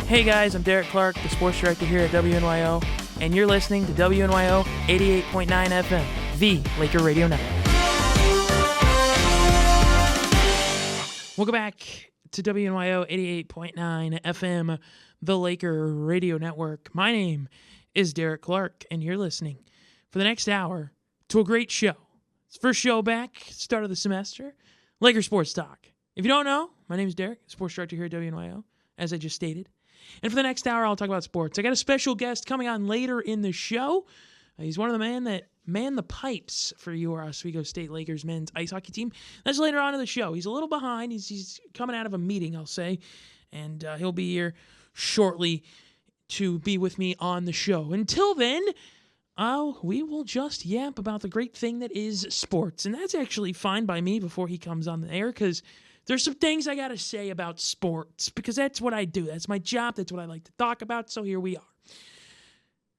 Hey guys, I'm Derik Clark, the sports director here at WNYO, and you're listening to WNYO 88.9 FM, the Laker Radio Network. Welcome back to WNYO 88.9 FM, the Laker Radio Network. My name is Derik Clark, and you're listening for the next hour to a great show. It's first show back, start of the semester, Laker Sports Talk. If you don't know, my name is Derik, sports director here at WNYO, as I just stated. And for the next hour, I'll talk about sports. I got a special guest coming on later in the show. He's one of the men that manned the pipes for your Oswego State Lakers men's ice hockey team. That's later on in the show. He's a little behind. He's coming out of a meeting, I'll say. And he'll be here shortly to be with me on the show. Until then, we will just yap about the great thing that is sports. And that's actually fine by me before he comes on the air, because there's some things I got to say about sports, because that's what I do. That's my job. That's what I like to talk about. So here we are.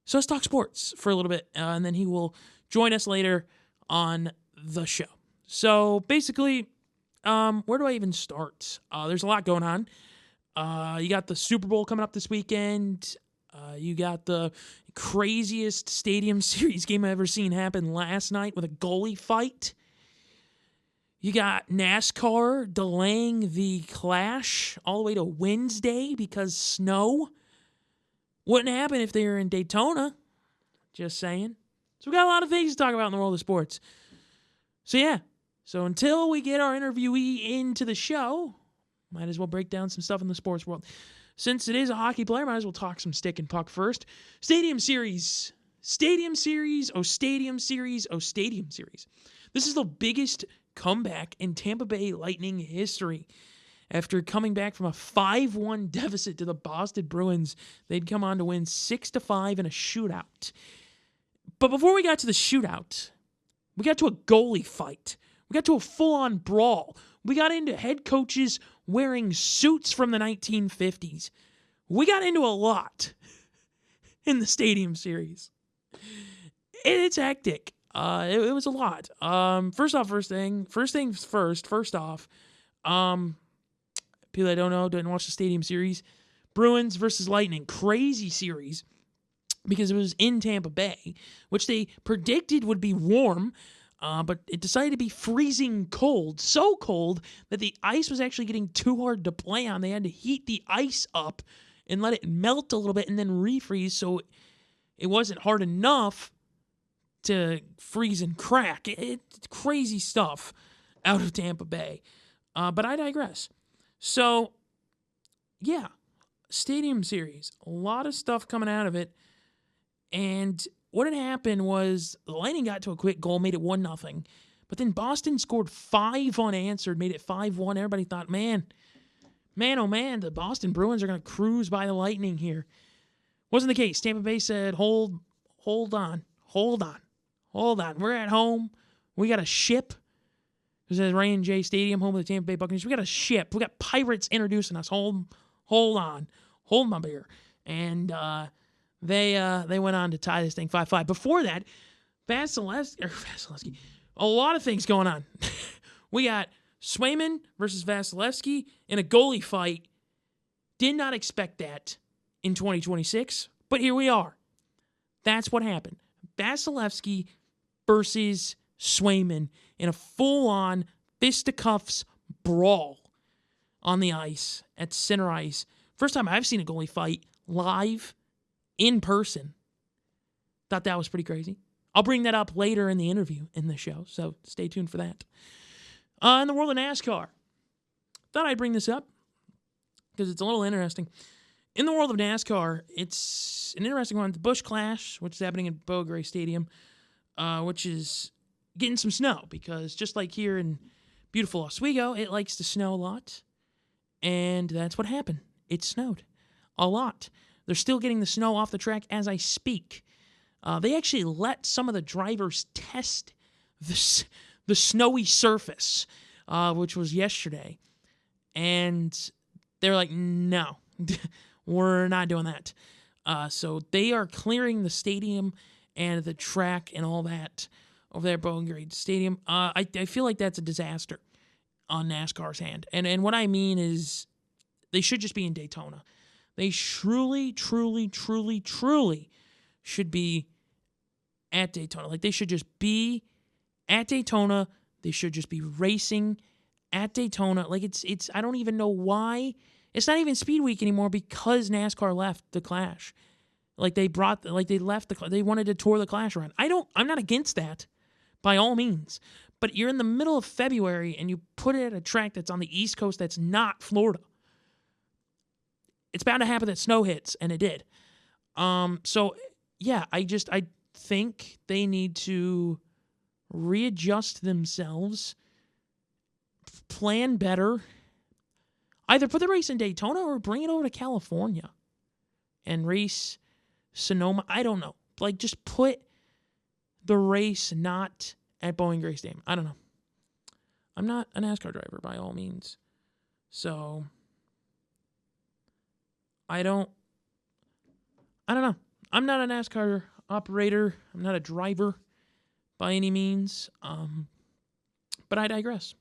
So let's talk sports for a little bit, and then he will join us later on the show. So basically, where do I even start? There's a lot going on. You got the Super Bowl coming up this weekend. You got the craziest Stadium Series game I've ever seen happen last night with a goalie fight. You got NASCAR delaying the Clash all the way to Wednesday because snow. Wouldn't happen if they were in Daytona. Just saying. So we got a lot of things to talk about in the world of sports. So yeah. So until we get our interviewee into the show, might as well break down some stuff in the sports world. Since it is a hockey player, might as well talk some stick and puck first. Stadium Series. Stadium Series. Oh, Stadium Series. Oh, Stadium Series. This is the biggest comeback in Tampa Bay Lightning history. After coming back from a 5-1 deficit to the Boston Bruins, they'd come on to win 6-5 in a shootout. But before we got to the shootout, we got to a goalie fight. We got to a full-on brawl. We got into head coaches wearing suits from the 1950s. We got into a lot in the Stadium Series. It's hectic. It was a lot. First off, people that don't know, didn't watch the Stadium Series. Bruins versus Lightning. Crazy series because it was in Tampa Bay, which they predicted would be warm, but it decided to be freezing cold. So cold that the ice was actually getting too hard to play on. They had to heat the ice up and let it melt a little bit and then refreeze, so it wasn't hard enough to freeze and crack. It's crazy stuff out of Tampa Bay. But I digress. So, yeah, Stadium Series. A lot of stuff coming out of it. And what had happened was the Lightning got to a quick goal, made it 1-0. But then Boston scored 5 unanswered, made it 5-1. Everybody thought, man, oh man, the Boston Bruins are going to cruise by the Lightning here. Wasn't the case. Tampa Bay said, hold on. We're at home. We got a ship. This is Ray and J Stadium, home of the Tampa Bay Buccaneers. We got a ship. We got pirates introducing us. Hold on. Hold my beer. And they went on to tie this thing 5-5. Before that, Vasilevsky. A lot of things going on. We got Swayman versus Vasilevsky in a goalie fight. Did not expect that in 2026, but here we are. That's what happened. Vasilevsky versus Swayman in a full-on fisticuffs brawl on the ice at center ice. First time I've seen a goalie fight live in person. Thought that was pretty crazy. I'll bring that up later in the interview in the show, so stay tuned for that. In the world of NASCAR, thought I'd bring this up because it's a little interesting. In the world of NASCAR, it's an interesting one. The Busch Clash, which is happening at Beaugray Stadium, which is getting some snow because just like here in beautiful Oswego, it likes to snow a lot. And that's what happened. It snowed a lot. They're still getting the snow off the track as I speak. They actually let some of the drivers test the snowy surface, which was yesterday. And they're like, no. We're not doing that. So they are clearing the stadium and the track and all that over there at Beaugray Stadium. I feel like that's a disaster on NASCAR's hand. And what I mean is they should just be in Daytona. They truly should be at Daytona. Like, they should just be at Daytona. They should just be racing at Daytona. Like, it's I don't even know why. It's not even Speed Week anymore because NASCAR left the Clash. Like, they left they wanted to tour the Clash around. I'm not against that by all means. But you're in the middle of February and you put it at a track that's on the East Coast that's not Florida. It's bound to happen that snow hits, and it did. So yeah, I think they need to readjust themselves, plan better. Either put the race in Daytona or bring it over to California and race Sonoma. I don't know. Like, just put the race not at Bowling Green Stadium. I don't know. I'm not a NASCAR driver by all means. So I don't know. I'm not a NASCAR operator. I'm not a driver by any means. But I digress.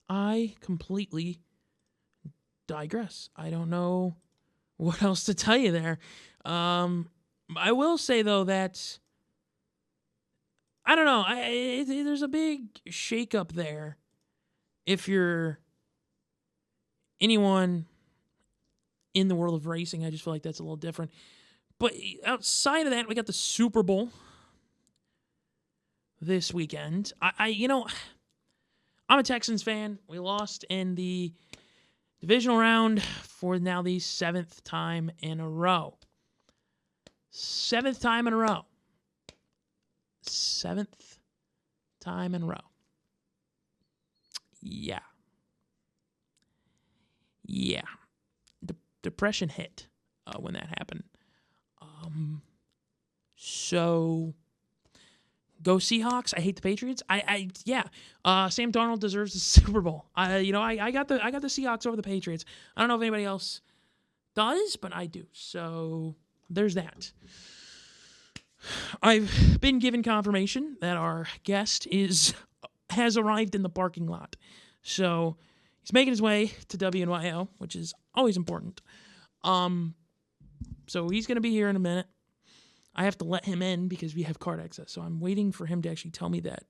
I completely digress. I don't know what else to tell you there. I will say, though, that I don't know. There's a big shakeup there. If you're anyone in the world of racing, I just feel like that's a little different. But outside of that, we got the Super Bowl this weekend. I'm a Texans fan. We lost in the divisional round for now the seventh time in a row. Seventh time in a row. Yeah. Depression hit when that happened. So go Seahawks. I hate the Patriots. Sam Darnold deserves the Super Bowl. I got the Seahawks over the Patriots. I don't know if anybody else does, but I do. So there's that. I've been given confirmation that our guest has arrived in the parking lot. So he's making his way to WNYO, which is always important. So he's going to be here in a minute. I have to let him in because we have card access. So I'm waiting for him to actually tell me that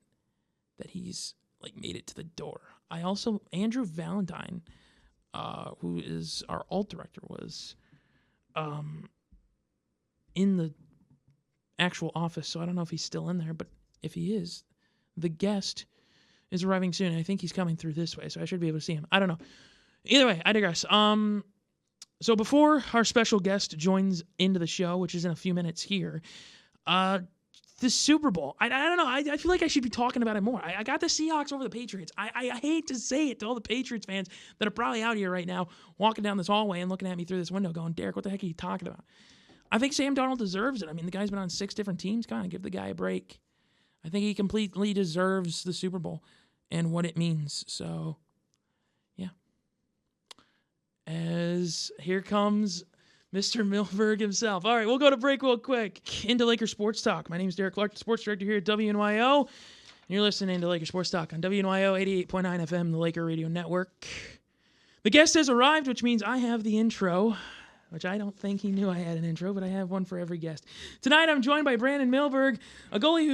he's made it to the door. Andrew Valentine, who is our alt director, was in the actual office. So I don't know if he's still in there, but if he is, the guest is arriving soon. I think he's coming through this way, so I should be able to see him. I don't know. Either way, I digress. So before our special guest joins into the show, which is in a few minutes here, the Super Bowl. I don't know. I feel like I should be talking about it more. I got the Seahawks over the Patriots. I hate to say it to all the Patriots fans that are probably out here right now walking down this hallway and looking at me through this window going, Derek, what the heck are you talking about? I think Sam Darnold deserves it. I mean, the guy's been on 6 different teams. Come on, give the guy a break. I think he completely deserves the Super Bowl and what it means. So, yeah. As here comes Mr. Milberg himself. All right, we'll go to break real quick. Into Laker Sports Talk. My name is Derik Clark, the sports director here at WNYO. And you're listening to Laker Sports Talk on WNYO 88.9 FM, the Laker Radio Network. The guest has arrived, which means I have the intro, which I don't think he knew I had an intro, but I have one for every guest. Tonight I'm joined by Brandon Milberg, a goalie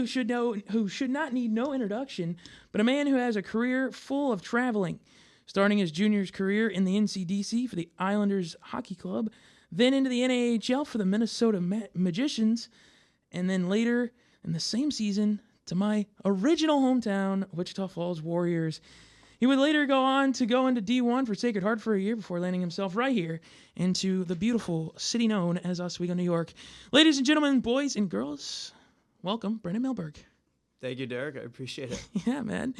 who should not need no introduction, but a man who has a career full of traveling, starting his junior's career in the NCDC for the Islanders Hockey Club, then into the NAHL for the Minnesota Magicians, and then later in the same season to my original hometown, Wichita Falls Warriors. He would later go on to go into D1 for Sacred Heart for a year before landing himself right here into the beautiful city known as Oswego, New York. Ladies and gentlemen, boys and girls, welcome, Brandon Milberg. Thank you, Derek. I appreciate it. Yeah, man.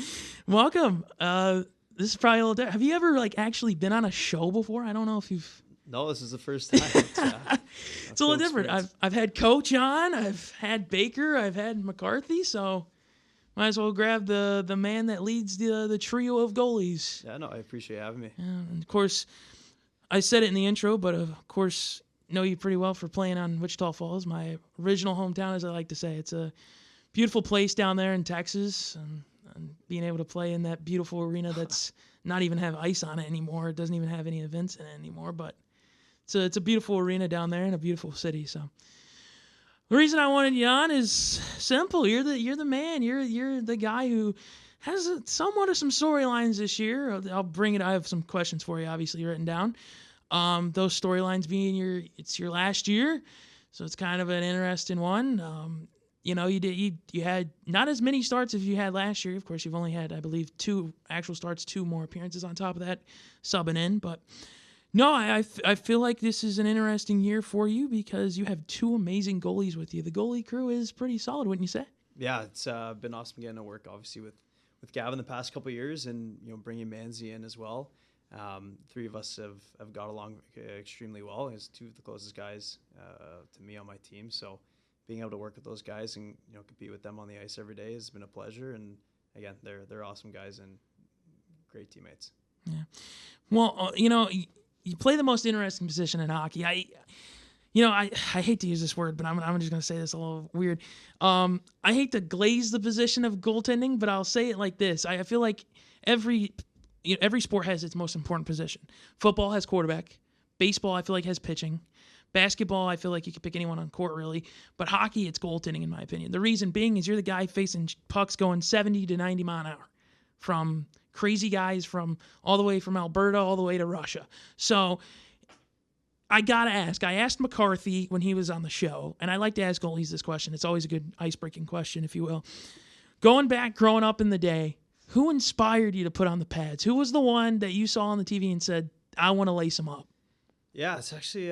Welcome. This is probably a little different. Have you ever actually been on a show before? I don't know if you've... No, this is the first time. It's a little different. I've had Coach on, I've had Baker, I've had McCarthy, so... Might as well grab the man that leads the trio of goalies. Yeah, no, I appreciate having me. Yeah, and of course, I said it in the intro, but of course, know you pretty well for playing on Wichita Falls, my original hometown, as I like to say. It's a beautiful place down there in Texas, and being able to play in that beautiful arena that's not even have ice on it anymore. It doesn't even have any events in it anymore, but it's a beautiful arena down there in a beautiful city. So the reason I wanted you on is simple. You're the man. You're the guy who has somewhat of some storylines this year. I'll bring it. I have some questions for you, obviously written down. Those storylines being it's your last year, so it's kind of an interesting one. You had not as many starts as you had last year. Of course, you've only had, I believe, 2 actual starts, 2 more appearances on top of that, subbing in. But no, I feel like this is an interesting year for you because you have 2 amazing goalies with you. The goalie crew is pretty solid, wouldn't you say? Yeah, it's been awesome getting to work, obviously, with Gavin the past couple of years, and bringing Manzi in as well. 3 of us have got along extremely well. He's 2 of the closest guys to me on my team, so being able to work with those guys and compete with them on the ice every day has been a pleasure. And again, they're awesome guys and great teammates. Yeah. Well, you play the most interesting position in hockey. I hate to use this word, but I'm just going to say this a little weird. I hate to glaze the position of goaltending, but I'll say it like this. I feel like every sport has its most important position. Football has quarterback. Baseball, I feel like, has pitching. Basketball, I feel like you could pick anyone on court, really. But hockey, it's goaltending, in my opinion. The reason being is you're the guy facing pucks going 70 to 90 mile an hour from crazy guys from all the way from Alberta all the way to Russia. So I got to ask. I asked McCarthy when he was on the show, and I like to ask goalies this question. It's always a good ice-breaking question, if you will. Growing up in the day, who inspired you to put on the pads? Who was the one that you saw on the TV and said, I want to lace them up? Yeah, it's actually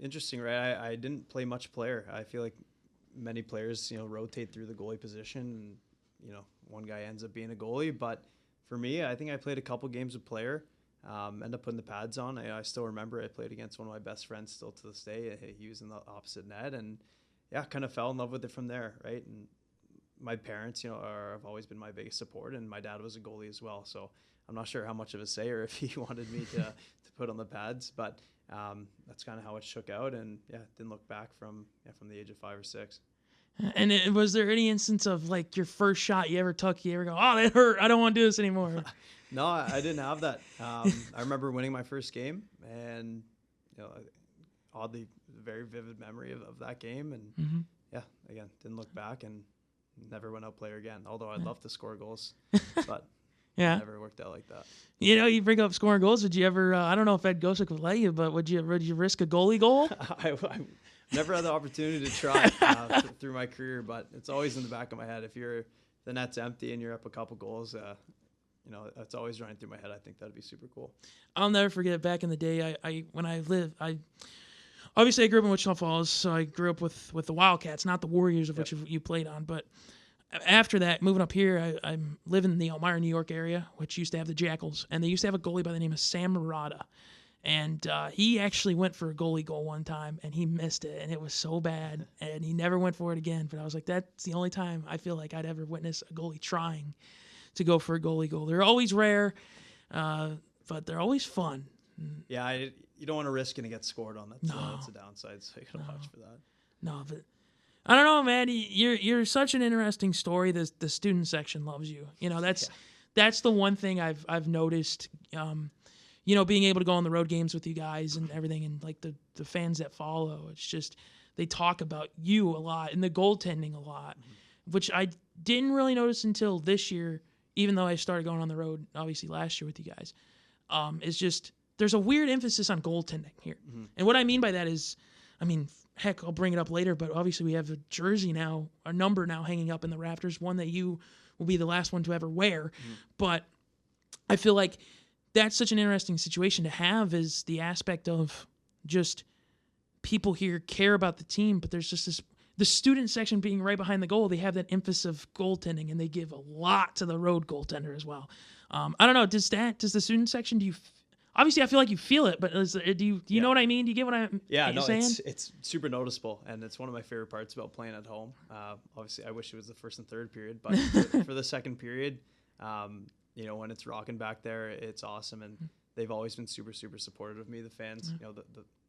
interesting, right? I didn't play much player. I feel like many players, rotate through the goalie position, and, one guy ends up being a goalie. But for me, I think I played a couple games of player, ended up putting the pads on. I still remember I played against one of my best friends still to this day. He was in the opposite net, and yeah, kind of fell in love with it from there, right? And my parents, have always been my biggest support, and my dad was a goalie as well. So I'm not sure how much of a say or if he wanted me to put on the pads, but that's kind of how it shook out, and yeah, didn't look back from the age of 5 or 6. And was there any instance of like your first shot you ever took, you ever go, oh, that hurt, I don't want to do this anymore? No, I didn't have that. I remember winning my first game, and oddly, very vivid memory of that game, and yeah, again, didn't look back and never went out player again. Although I'd love to score goals, but yeah, it never worked out like that. You bring up scoring goals. Would you ever? I don't know if Ed Gosick would let you, but would you risk a goalie goal? I never had the opportunity to try through my career, but it's always in the back of my head. If the net's empty and you're up a couple goals, it's always running through my head. I think that'd be super cool. I'll never forget back in the day. Obviously I grew up in Wichita Falls, so I grew up with the Wildcats, not the Warriors of which you played on. But after that, moving up here, I'm living in the Elmira, New York area, which used to have the Jackals, and they used to have a goalie by the name of Sam Murata. And he actually went for a goalie goal one time, and he missed it, and it was so bad, and he never went for it again. But I was like, that's the only time I feel like I'd ever witness a goalie trying to go for a goalie goal. They're always rare, but they're always fun. Yeah, you don't want to risk and get scored on. That's a downside, so you gotta watch for that. No, but I don't know, man. You're such an interesting story. The student section loves you. That's the one thing I've noticed. Being able to go on the road games with you guys and everything, and like the fans that follow, it's just they talk about you a lot and the goaltending a lot, which I didn't really notice until this year, even though I started going on the road obviously last year with you guys. It's just there's a weird emphasis on goaltending here. And what I mean by that is, heck, I'll bring it up later, but obviously we have a jersey now, a number now hanging up in the rafters, one that you will be the last one to ever wear. But I feel like that's such an interesting situation to have, is the aspect of just people here care about the team, but there's just the student section being right behind the goal. They have that emphasis of goaltending, and they give a lot to the road goaltender as well. I don't know. Does the student section, obviously I feel like you feel it, but do you know what I mean? Do you get what I'm saying? It's super noticeable, and it's one of my favorite parts about playing at home. Obviously I wish it was the first and third period, but for the second period, when it's rocking back there, it's awesome, and they've always been super, super supportive of me, the fans,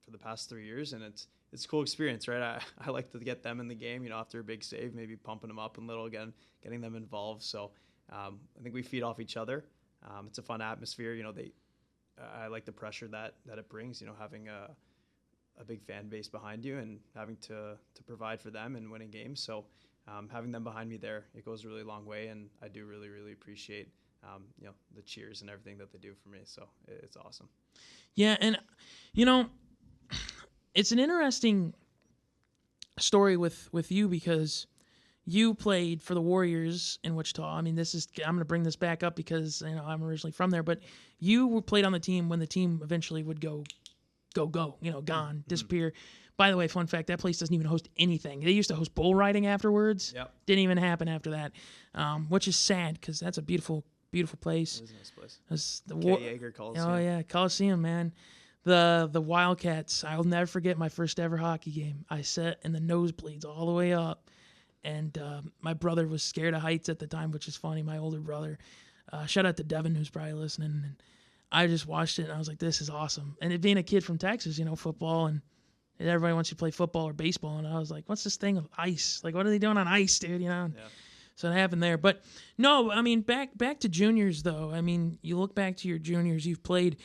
for the past 3 years, and it's a cool experience, right? I like to get them in the game, after a big save, maybe pumping them up a little again, getting them involved. So I think we feed off each other. It's a fun atmosphere. I like the pressure that it brings, having a big fan base behind you and having to provide for them and winning games. So having them behind me there, it goes a really long way, and I do really, really appreciate the cheers and everything that they do for me. So it's awesome. Yeah, and it's an interesting story with you because you played for the Warriors in Wichita. I mean, I'm going to bring this back up because I'm originally from there, but you played on the team when the team eventually would go, gone, disappear. By the way, fun fact, that place doesn't even host anything. They used to host bull riding afterwards. Yep. Didn't even happen after that, which is sad because that's a beautiful place. It is a nice place. That's the Yeager Coliseum. Oh, yeah, Coliseum, man. The Wildcats, I'll never forget my first ever hockey game. I sat in the nosebleeds all the way up, and my brother was scared of heights at the time, which is funny, my older brother. Shout out to Devin, who's probably listening. And I just watched it, and I was like, this is awesome. And it being a kid from Texas, football, and everybody wants you to play football or baseball, and I was like, what's this thing of ice? Like, what are they doing on ice, dude? Yeah. So it happened there. But, no, I mean, back to juniors, though. I mean, you look back to your juniors, you've played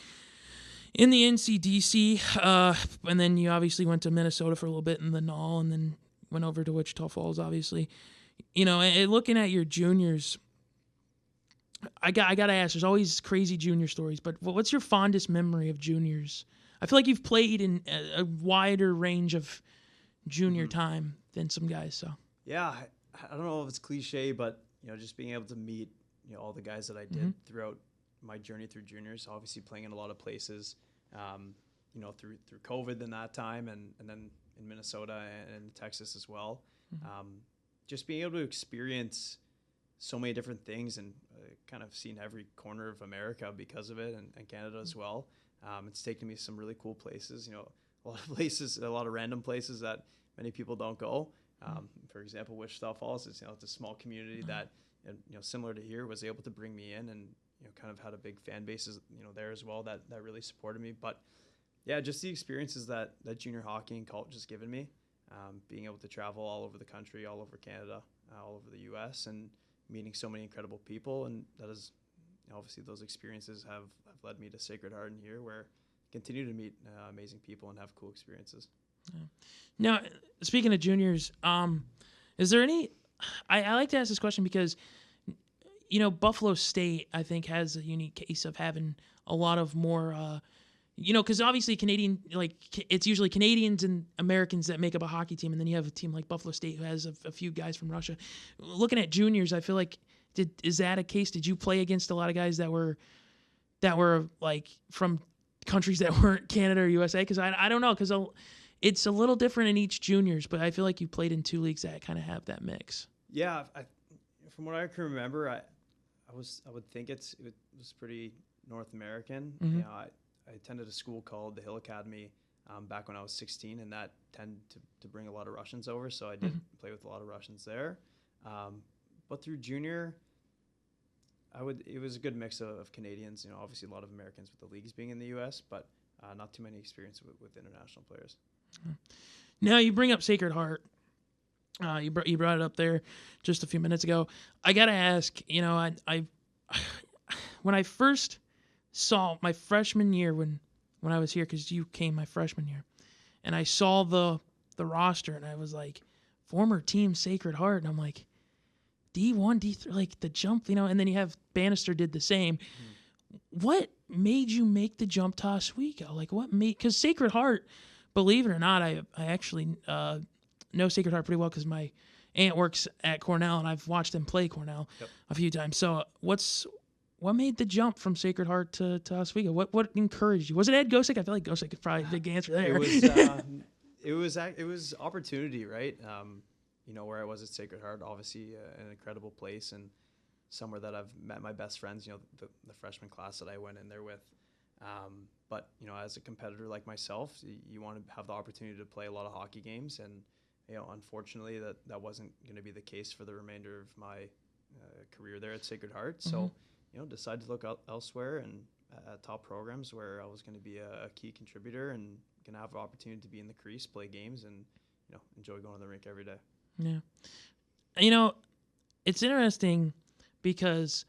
in the NCDC, and then you obviously went to Minnesota for a little bit in the NAL, and then went over to Wichita Falls, obviously. And looking at your juniors, I got to ask, there's always crazy junior stories, but what's your fondest memory of juniors? I feel like you've played in a wider range of junior time than some guys, so. Yeah, I don't know if it's cliche, but just being able to meet all the guys that I did throughout my journey through juniors. Obviously, playing in a lot of places, through COVID in that time, and then in Minnesota and Texas as well. Just being able to experience so many different things and kind of seen every corner of America because of it, and Canada as well. It's taken me some really cool places. A lot of random places that many people don't go. For example, Wichita Falls, it's a small community that, similar to here, was able to bring me in, and kind of had a big fan base, there as well that really supported me. But yeah, just the experiences that junior hockey and college has given me, being able to travel all over the country, all over Canada, all over the U.S., and meeting so many incredible people, and that is obviously those experiences have led me to Sacred Heart and here, where I continue to meet amazing people and have cool experiences. Yeah. Now, speaking of juniors, is there any? I like to ask this question because, Buffalo State, I think, has a unique case of having a lot of more, because obviously it's usually Canadians and Americans that make up a hockey team, and then you have a team like Buffalo State who has a few guys from Russia. Looking at juniors, I feel like, is that a case? Did you play against a lot of guys that were like from countries that weren't Canada or USA? Because I don't know, because it's a little different in each juniors, but I feel like you played in two leagues that kind of have that mix. Yeah, from what I can remember, I would think it was pretty North American. Mm-hmm. I attended a school called the Hill Academy back when I was 16, and that tended to bring a lot of Russians over, so I did play with a lot of Russians there. But through junior, it was a good mix of Canadians. Obviously a lot of Americans with the leagues being in the U.S., but not too many experience with international players. Now you bring up Sacred Heart. You brought it up there just a few minutes ago. I gotta ask. I when I first saw my freshman year when I was here, because you came my freshman year, and I saw the roster, and I was like, former team Sacred Heart, and I'm like, D1, D3, like the jump, and then you have Bannister did the same. What made you make the jump to Oswego? Like, because Sacred Heart, believe it or not, I actually know Sacred Heart pretty well because my aunt works at Cornell, and I've watched them play Cornell a few times. So what made the jump from Sacred Heart to Oswego? What encouraged you? Was it Ed Gosick? I feel like Gosick could probably big answer there. It was opportunity, right? Where I was at Sacred Heart, obviously an incredible place and somewhere that I've met my best friends, the freshman class that I went in there with. But, as a competitor like myself, you want to have the opportunity to play a lot of hockey games. And, unfortunately, that wasn't going to be the case for the remainder of my career there at Sacred Heart. So, decided to look elsewhere and at top programs where I was going to be a key contributor and going to have an opportunity to be in the crease, play games, and, enjoy going to the rink every day. Yeah. It's interesting because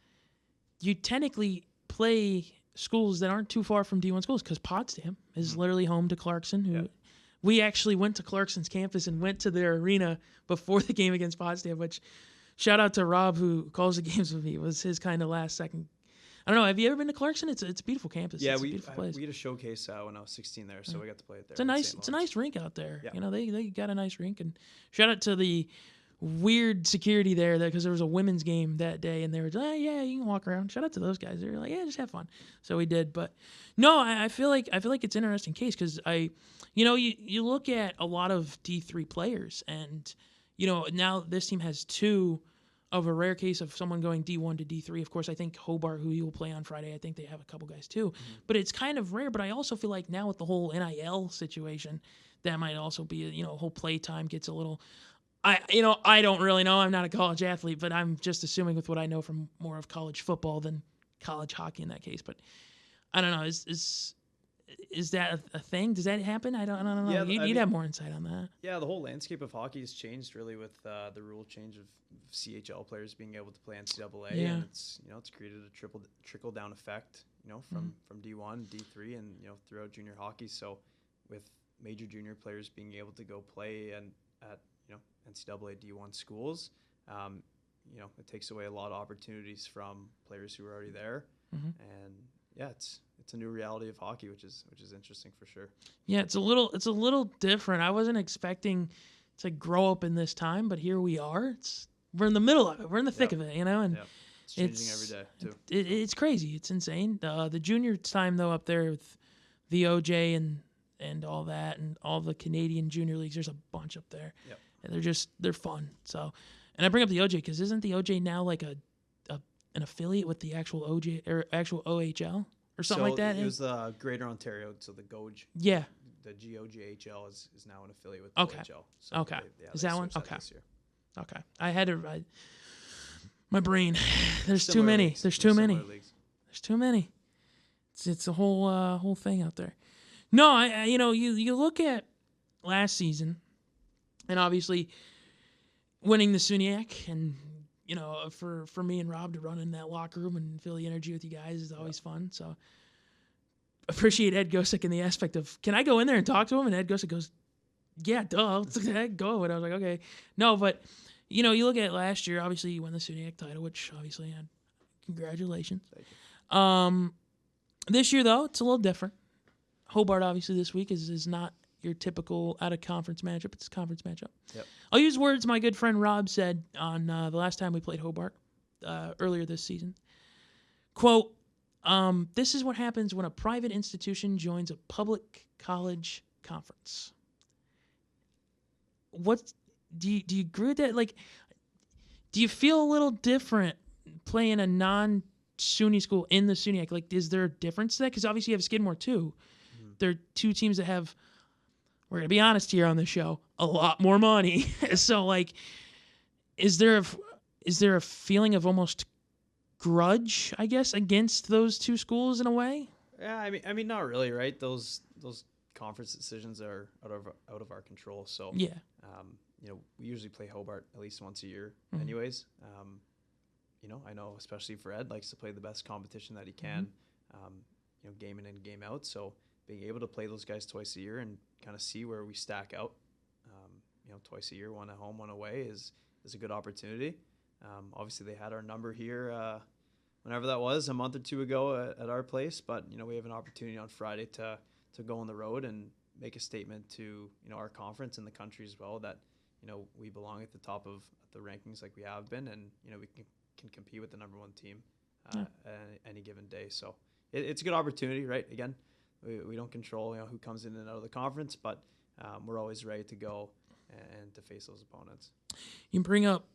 you technically play schools that aren't too far from D1 schools, because Potsdam is literally home to Clarkson, who we actually went to Clarkson's campus and went to their arena before the game against Potsdam, which shout out to Rob who calls the games with me. It was his kind of last second. I don't know. Have you ever been to Clarkson? It's a beautiful campus. Yeah, it's a beautiful place. We had a showcase when I was 16 there, so we got to play it there. It's a nice rink out there. Yeah. You know, they got a nice rink, and shout out to the weird security there because there was a women's game that day, and they were like, yeah, you can walk around. Shout out to those guys. They were like, yeah, just have fun. So we did, but no, I feel like it's an interesting case because you look at a lot of D3 players, and now this team has two. Of a rare case of someone going D1 to D3. Of course, I think Hobart, who you will play on Friday, I think they have a couple guys too. Mm-hmm. But it's kind of rare. But I also feel like now with the whole NIL situation, that might also be whole play time gets a little. I don't really know. I'm not a college athlete, but I'm just assuming with what I know from more of college football than college hockey in that case. But I don't know. Is that a thing? Does that happen? I don't know. Yeah, you'd have more insight on that. Yeah, the whole landscape of hockey has changed really with the rule change of CHL players being able to play NCAA, and it's created a trickle down effect, from D1, D3, and throughout junior hockey. So with major junior players being able to go play at NCAA D1 schools, it takes away a lot of opportunities from players who are already there, and yeah, it's a new reality of hockey, which is interesting for sure. Yeah, it's a little different. I wasn't expecting to grow up in this time, but here we are. We're in the middle of it. We're in the thick of it, and it's changing every day too. It's crazy. It's insane. The junior time though up there with the OJ and all that and all the Canadian junior leagues, there's a bunch up there. Yep. And they're fun. So, and I bring up the OJ because isn't the OJ now like an affiliate with the actual OJ or actual OHL? Or something like that. It was the Greater Ontario, so the GOJ. Yeah. The GOJHL is now an affiliate with the OHL. So okay. Is that one? Okay. Okay. I had to write. My brain. There's too many. Leagues. There's too many. There's too many. It's a whole thing out there. No, you look at last season, and obviously winning the SUNYAC and. For me and Rob to run in that locker room and feel the energy with you guys is always fun. So appreciate Ed Gosick in the aspect of, can I go in there and talk to him? And Ed Gosick goes, yeah, duh, go. And I was like, okay. No, but, you look at last year, obviously you won the SUNYAC title, which obviously congratulations. Thank you. This year, though, it's a little different. Hobart, obviously, this week is not your typical out-of-conference matchup. It's a conference matchup. Yep. I'll use words my good friend Rob said on the last time we played Hobart earlier this season. Quote, this is what happens when a private institution joins a public college conference. What do you agree with that? Like, do you feel a little different playing a non-SUNY school in the SUNYAC? Like, is there a difference to that? Because obviously you have Skidmore, too. Mm-hmm. They're two teams that have... We're going to be honest here on the show, a lot more money. So, like, is there a feeling of almost grudge, I guess, against those two schools in a way? Yeah, I mean, not really, right? Those conference decisions are out of our control. So, yeah, we usually play Hobart at least once a year, anyways. I know, especially for Ed, likes to play the best competition that he can. Game in and game out. So. Being able to play those guys twice a year and kind of see where we stack out, twice a year, one at home, one away is a good opportunity. Obviously, they had our number here whenever that was, a month or two ago at our place. But, we have an opportunity on Friday to go on the road and make a statement to, our conference and the country as well that, we belong at the top of the rankings like we have been and, we can compete with the number one team at any given day. So it's a good opportunity, right? Again, we don't control who comes in and out of the conference, but we're always ready to go and to face those opponents. You bring up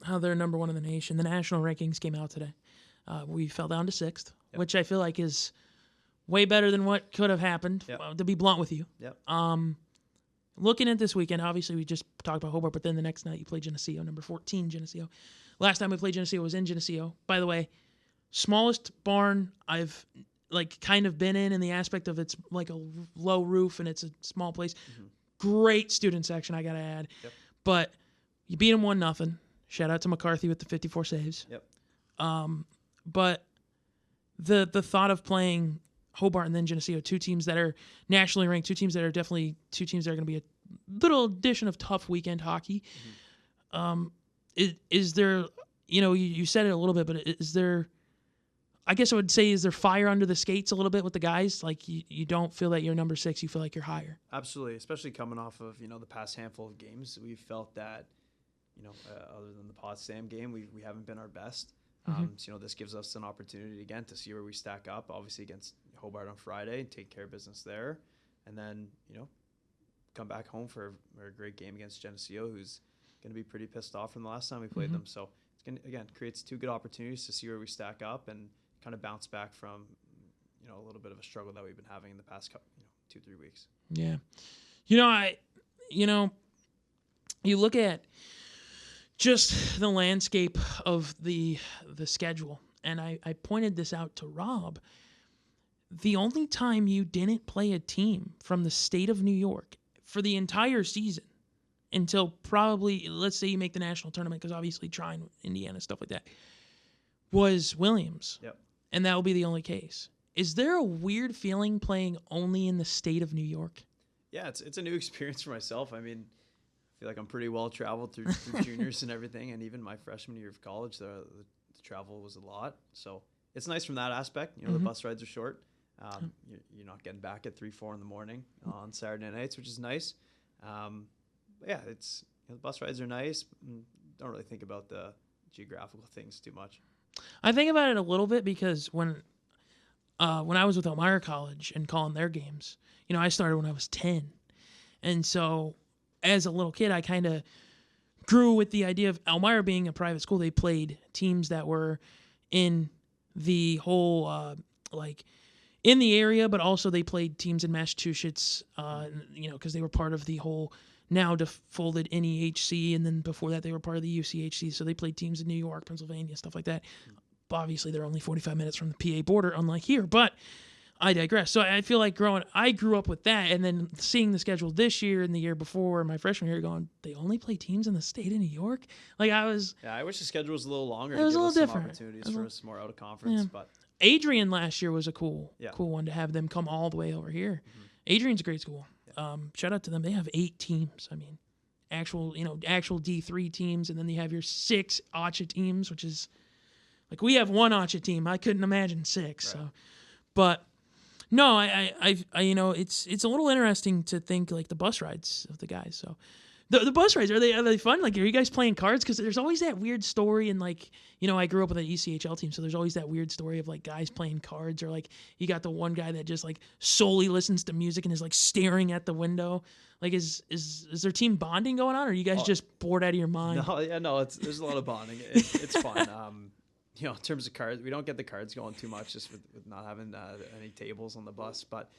how they're number one in the nation. The national rankings came out today. We fell down to 6th, which I feel like is way better than what could have happened, to be blunt with you. Yep. Looking at this weekend, obviously we just talked about Hobart, but then the next night you play Geneseo, number 14 Geneseo. Last time we played Geneseo was in Geneseo. By the way, smallest barn I've kind of been in the aspect of it's like a low roof and it's a small place. Mm-hmm. Great student section, I got to add. Yep. But you beat them 1-0. Shout out to McCarthy with the 54 saves. Yep. But the thought of playing Hobart and then Geneseo, two teams that are nationally ranked, two teams that are definitely two teams that are going to be a little addition of tough weekend hockey. Is there, you said it a little bit, but is there, I guess I would say, is there fire under the skates a little bit with the guys? Like you don't feel that you're number 6, you feel like you're higher. Absolutely, especially coming off of, the past handful of games. We felt that, other than the Potsdam game, we haven't been our best. So, this gives us an opportunity again to see where we stack up, obviously against Hobart on Friday, take care of business there, and then, come back home for a great game against Geneseo, who's going to be pretty pissed off from the last time we played them. So it's going to, again, creates 2 good opportunities to see where we stack up and kind of bounce back from, a little bit of a struggle that we've been having in the past 2-3 weeks. Yeah. You look at just the landscape of the schedule, and I pointed this out to Rob. The only time you didn't play a team from the state of New York for the entire season until probably, let's say you make the national tournament, because obviously trying Indiana, stuff like that, was Williams. Yep. And that will be the only case. Is there a weird feeling playing only in the state of New York? Yeah, it's a new experience for myself. I mean, I feel like I'm pretty well traveled through juniors and everything, and even my freshman year of college, the travel was a lot. So it's nice from that aspect. The bus rides are short. You're not getting back at 3-4 in the morning on Saturday nights, which is nice. But yeah, it's the bus rides are nice. Don't really think about the geographical things too much. I think about it a little bit because when I was with Elmira College and calling their games, I started when I was 10, and so as a little kid, I kind of grew with the idea of Elmira being a private school. They played teams that were in the whole in the area, but also they played teams in Massachusetts, because they were part of the whole now defolded NEHC, and then before that they were part of the UCHC, so they played teams in New York, Pennsylvania, stuff like that. Obviously, they're only 45 minutes from the PA border, unlike here, but I digress. So I feel like I grew up with that, and then seeing the schedule this year and the year before, my freshman year, going, they only play teams in the state of New York? I wish the schedule was a little longer. It was to a give little us some different. opportunities for us more out of conference, Yeah. but Adrian last year was a cool one to have them come all the way over here. Adrian's a great school. Shout out to them. They have 8 teams. I mean, actual D3 teams, and then you have your 6 ACHA teams, which is we have 1 ACHA team. I couldn't imagine 6. Right. So, but no, I it's a little interesting to think the bus rides of the guys. So the bus rides, are they fun? Are you guys playing cards? Because there's always that weird story, and I grew up with an ECHL team, so there's always that weird story of guys playing cards, or you got the one guy that just solely listens to music and is staring at the window. Is there team bonding going on, or are you guys just bored out of your mind? No, there's a lot of bonding. It's fun. In terms of cards, we don't get the cards going too much just with not having any tables on the bus. But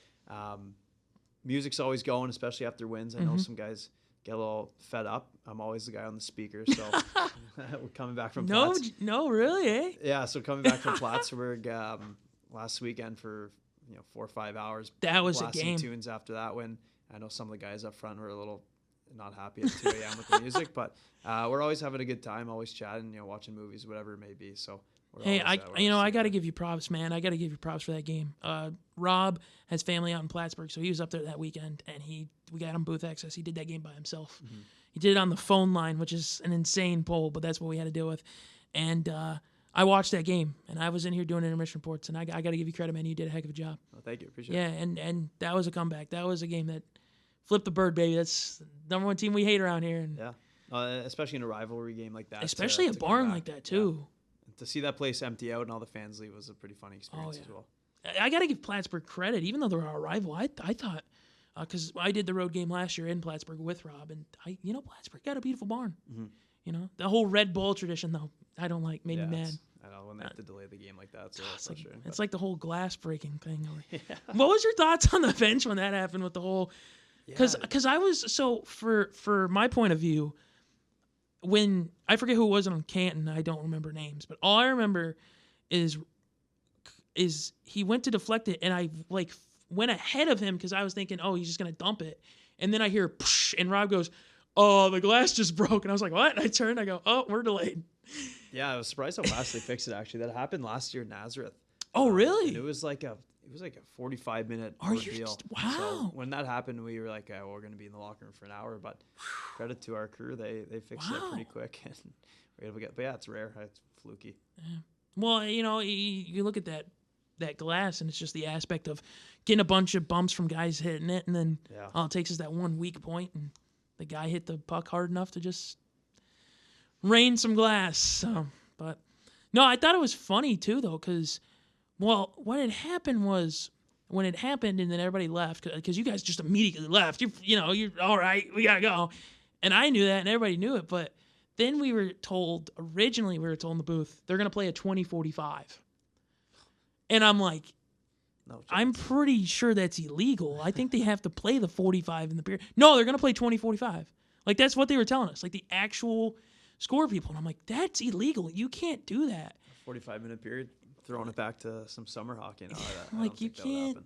music's always going, especially after wins. I know some guys get a little fed up. I'm always the guy on the speaker, so we're coming back from Platts. No, really, eh? Yeah, so coming back from Plattsburgh last weekend for 4 or 5 hours. That was a blasting game. Tunes after that win. I know some of the guys up front were a little not happy at 2 a.m. with the music, but we're always having a good time, always chatting, watching movies, whatever it may be. So hey, I got to give you props, man. I got to give you props for that game. Rob has family out in Plattsburgh, so he was up there that weekend, and we got him booth access. He did that game by himself. He did it on the phone line, which is an insane poll, but that's what we had to deal with. And I watched that game, and I was in here doing intermission reports, and I got to give you credit, man. You did a heck of a job. Well, thank you. Appreciate it. Yeah, and that was a comeback. That was a game that flipped the bird, baby. That's the number 1 team we hate around here. And especially in a rivalry game like that. Especially a barn like that, too. Yeah. To see that place empty out and all the fans leave was a pretty funny experience as well. I got to give Plattsburgh credit, even though they're our rival. I thought, because I did the road game last year in Plattsburgh with Rob, and Plattsburgh got a beautiful barn. The whole Red Bull tradition, though, I don't like. Made me mad. I know when they have to delay the game like that. So it's like the whole glass breaking thing. What was your thoughts on the bench when that happened with the whole? Because I was for my point of view. When I forget who it was on Canton, I don't remember names, but all I remember is he went to deflect it, and I went ahead of him because I was thinking, oh, he's just gonna dump it, and then I hear psh, and Rob goes, oh, the glass just broke, and I was like, what? And I turned, I go, oh, we're delayed. Yeah, I was surprised how fast they fixed it. Actually, that happened last year in Nazareth. Oh, really? And it was it was like a 45-minute Are you ordeal. wow. So when that happened, we were like, oh, we're going to be in the locker room for an hour. But credit to our crew, they fixed it pretty quick, and we're able to get. But yeah, it's rare. It's fluky. Yeah. Well, you look at that glass, and it's just the aspect of getting a bunch of bumps from guys hitting it, and then all it takes is that one weak point, and the guy hit the puck hard enough to just rain some glass. So, but no, I thought it was funny too, though, because what had happened was when it happened, and then everybody left because you guys just immediately left. You're all right. We gotta go, and I knew that, and everybody knew it, but. Then originally we were told in the booth, they're going to play a 20-45. And I'm like, no, I'm pretty sure that's illegal. I think they have to play the 45 in the period. No, they're going to play 20-45. Like, that's what they were telling us, like the actual score people. And I'm like, that's illegal. You can't do that. 45-minute period, throwing it back to some summer hockey and all that. Like, you can't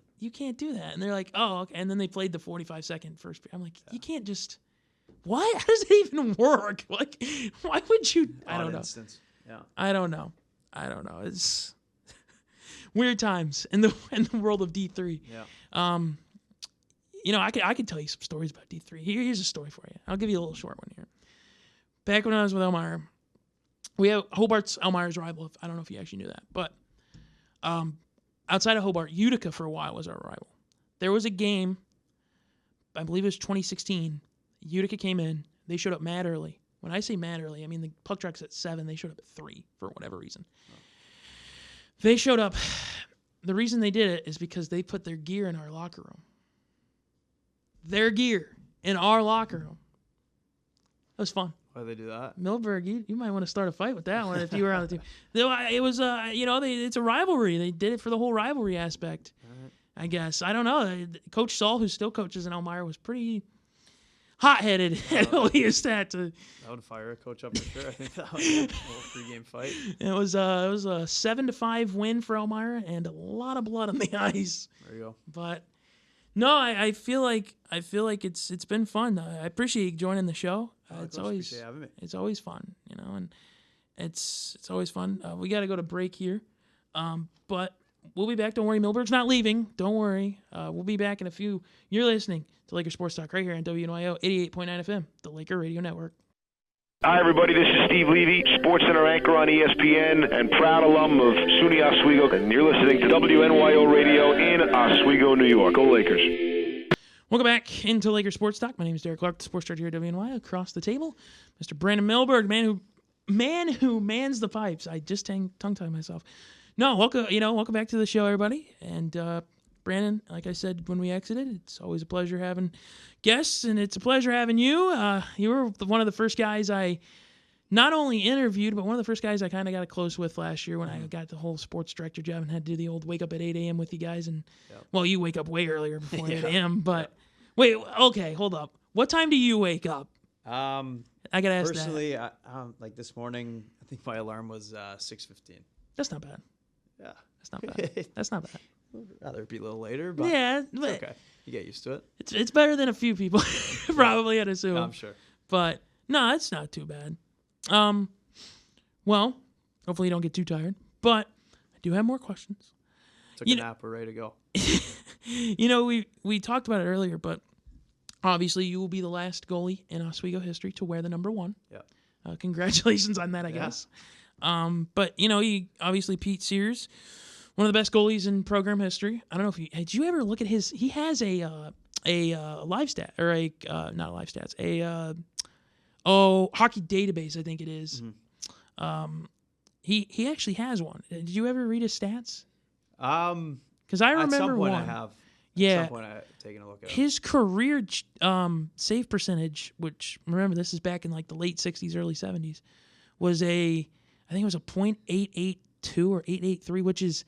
do that. And they're like, oh, okay. And then they played the 45-second first period. I'm like, you can't just... What? How does it even work? Like, why would you? I don't know. Instance. Yeah. I don't know. It's weird times in the world of D3. Yeah. I could tell you some stories about D3. Here's a story for you. I'll give you a little short one here. Back when I was with Elmira, Hobart's Elmira's rival. I don't know if you actually knew that, but outside of Hobart, Utica for a while was our rival. There was a game, I believe it was 2016. Utica came in. They showed up mad early. When I say mad early, I mean the puck track's at 7. They showed up at 3 for whatever reason. Oh. They showed up. The reason they did it is because they put their gear in our locker room. Their gear in our locker room. That was fun. Why did they do that? Milberg, you might want to start a fight with that one if you were on the team. It was, it's a rivalry. They did it for the whole rivalry aspect, right. I guess. I don't know. Coach Saul, who still coaches in Elmira, was pretty... hot-headed at least that would fire a coach up for sure. I think that was a little pregame fight. It was a 7-5 win for Elmira and a lot of blood on the ice. There you go. But no, I feel like it's been fun. I appreciate you joining the show. It's always having me. It's always fun, and it's always fun. We got to go to break here, but we'll be back. Don't worry, Milberg's not leaving. Don't worry. We'll be back in a few. You're listening to Laker Sports Talk right here on WNYO 88.9 FM, the Laker Radio Network. Hi, everybody. This is Steve Levy, Sports Center anchor on ESPN and proud alum of SUNY Oswego. And you're listening to WNYO Radio in Oswego, New York. Go Lakers. Welcome back into Laker Sports Talk. My name is Derik Clark, the sports director here at WNYO. Across the table, Mr. Brandon Milberg, man who mans the pipes. I just tongue-tied myself. No, welcome back to the show, everybody. And Brandon, like I said when we exited, it's always a pleasure having guests, and it's a pleasure having you. You were one of the first guys I not only interviewed, but one of the first guys I kind of got close with last year when I got the whole sports director job and had to do the old wake up at 8 a.m. with you guys. And well, you wake up way earlier before 8 a.m. But wait, okay, hold up. What time do you wake up? I gotta ask personally, that. Like this morning, I think my alarm was 6:15. That's not bad. Yeah, that's not bad. That's not bad. I'd rather be a little later, but it's okay. You get used to it. It's better than a few people, probably, I'd assume. No, I'm sure. But no, it's not too bad. Well, hopefully you don't get too tired. But I do have more questions. Took a nap. We're ready to go. We talked about it earlier, but obviously you will be the last goalie in Oswego history to wear the number 1. Yeah. Congratulations on that, I guess. But you obviously Pete Sears, one of the best goalies in program history. I don't know if did you ever look at his? He has a live stat or not live stats, hockey database, I think it is. Mm-hmm. He actually has one. Did you ever read his stats? Because I remember at some point one. I have. Yeah. At some point I've taken a look at his career save percentage, which remember this is back in like the late 60s, early 70s, was I think it was a .882 or .883, which is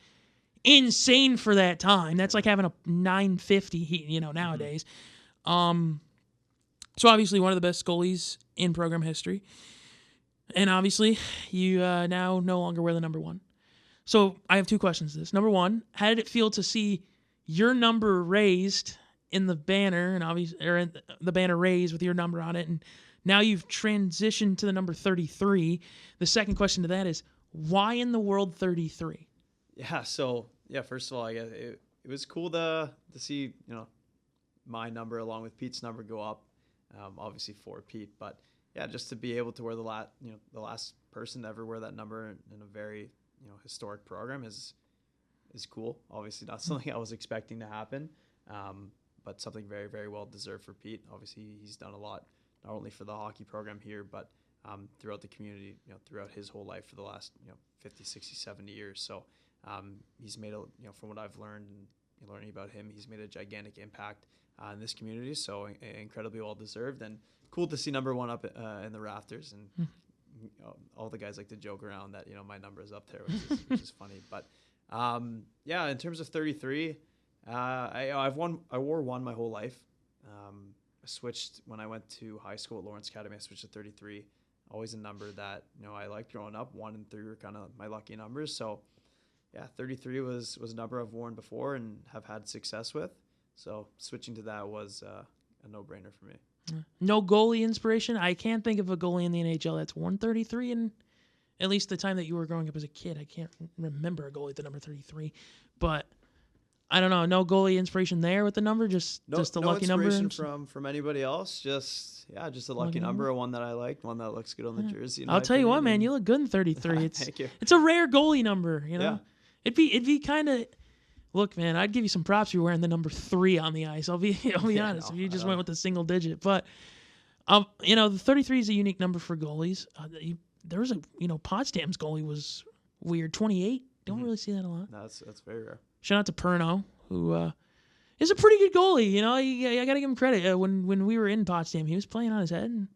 insane for that time. That's like having a 950 nowadays. Mm-hmm. So obviously one of the best goalies in program history. And obviously you now no longer wear the number 1. So I have 2 questions to this. Number 1, how did it feel to see your number raised in the banner, and obviously, or in the banner raised with your number on it, and now you've transitioned to the number 33? The second question to that is, why in the world 33? Yeah, so, first of all, I guess it was cool to see, my number along with Pete's number go up. Obviously for Pete, but yeah, just to be able to wear the last person to ever wear that number in a very, historic program is cool. Obviously not something I was expecting to happen, but something very, very well deserved for Pete. Obviously he's done a lot, not only for the hockey program here, but throughout the community, throughout his whole life for the last, 50, 60, 70 years. So he's made from what I've learned and learning about him, he's made a gigantic impact in this community. So incredibly well deserved, and cool to see number one up in the rafters. And all the guys like to joke around that, my number is up there, which is funny. But yeah, in terms of 33, I wore one my whole life. I switched when I went to high school at Lawrence Academy. I switched to 33. Always a number that I liked growing up. 1 and 3 were kind of my lucky numbers. So yeah, 33 was a number I've worn before and have had success with. So switching to that was a no-brainer for me. No goalie inspiration. I can't think of a goalie in the NHL that's worn 33 in at least the time that you were growing up as a kid. I can't remember a goalie at the number 33, but I don't know. No goalie inspiration there with the number, just a lucky number. No inspiration from anybody else. Just a lucky number, one that I liked, one that looks good on the jersey. I'll tell you what, man, you look good in 33. Thank you. It's a rare goalie number, Yeah. It'd be kind of. Look, man, I'd give you some props. You're wearing the number 3 on the ice. I'll be honest. If you just went with the single digit, but the 33 is a unique number for goalies. There was Potsdam's goalie was weird. 28. Don't really see that a lot. No, that's very rare. Shout out to Perno, who is a pretty good goalie. I got to give him credit. When we were in Potsdam, he was playing on his head. And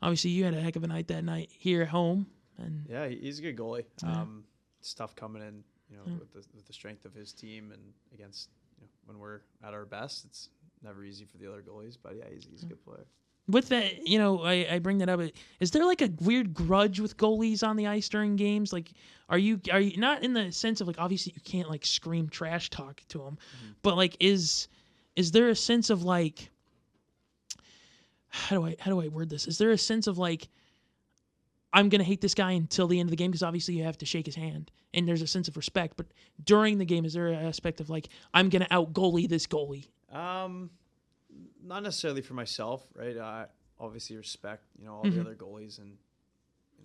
obviously, you had a heck of a night that night here at home. And yeah, he's a good goalie. It's tough coming in. With the strength of his team and against, when we're at our best, it's never easy for the other goalies. But yeah, he's a good player. With that, I bring that up. Is there like a weird grudge with goalies on the ice during games? Like, are you not in the sense of like obviously you can't like scream trash talk to them, but like is there a sense of like how do I word this? Is there a sense of like I'm going to hate this guy until the end of the game because obviously you have to shake his hand and there's a sense of respect. But during the game, is there an aspect of like, I'm going to out-goalie this goalie? Not necessarily for myself, right? I obviously respect, all the other goalies and